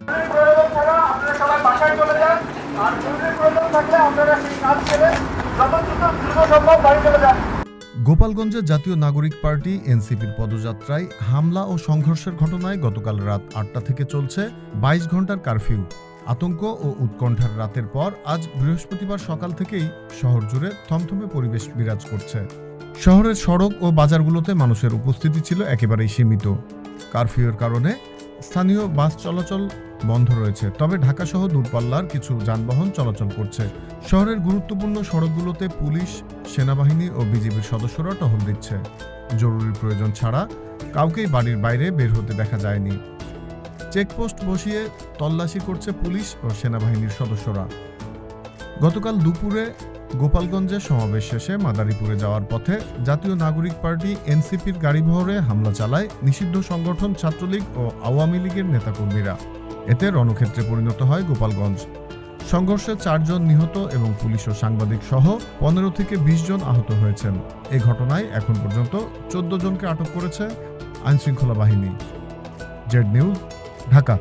প্রয়োজন ছাড়া আপনারা সবাই বাসায় চলে যান, আর জরুরি প্রয়োজন থাকলে আপনারা সেই কাজ ছেড়ে যত দ্রুত সম্ভব বাড়ি চলে যান। গোপালগঞ্জে জাতীয় নাগরিক পার্টি এনসিপির পদযাত্রায় হামলা ও সংঘর্ষের ঘটনায় গতকাল রাত ৮টা থেকে চলছে ২২ ঘন্টার কারফিউ। আতঙ্ক ও উৎকণ্ঠার রাতের পর আজ বৃহস্পতিবার সকাল থেকেই শহর জুড়ে থমথমে পরিবেশ বিরাজ করছে। শহরের সড়ক ও বাজারগুলোতে মানুষের উপস্থিতি ছিল একেবারেই সীমিত। কারফিউয়ের কারণে স্থানীয় বাস চলাচল বন্ধ রয়েছে, তবে ঢাকাসহ দূরপাল্লার কিছু যানবাহন চলাচল করছে। শহরের গুরুত্বপূর্ণ সড়কগুলোতে পুলিশ, সেনাবাহিনী ও বিজিবির সদস্যরা টহল দিচ্ছে। জরুরি প্রয়োজন ছাড়া কাউকেই বাড়ির বাইরে বের হতে দেখা যায়নি। চেকপোস্ট বসিয়ে তল্লাশি করছে পুলিশ ও সেনাবাহিনীর সদস্যরা। গতকাল দুপুরে গোপালগঞ্জে সমাবেশ শেষে মাদারীপুরে যাওয়ার পথে জাতীয় নাগরিক পার্টি এনসিপির গাড়িবহরে হামলা চালায় নিষিদ্ধ সংগঠন ছাত্রলীগ ও আওয়ামী লীগের নেতাকর্মীরা। এতে রণক্ষেত্রে পরিণত হয় গোপালগঞ্জ। সংঘর্ষে ৪ জন নিহত এবং পুলিশ ও সাংবাদিক সহ ১৫ থেকে ২০ জন আহত হয়েছেন। এ ঘটনায় এখন পর্যন্ত ১৪ জনকে আটক করেছে আইনশৃঙ্খলা বাহিনী। Z news, Dhaka.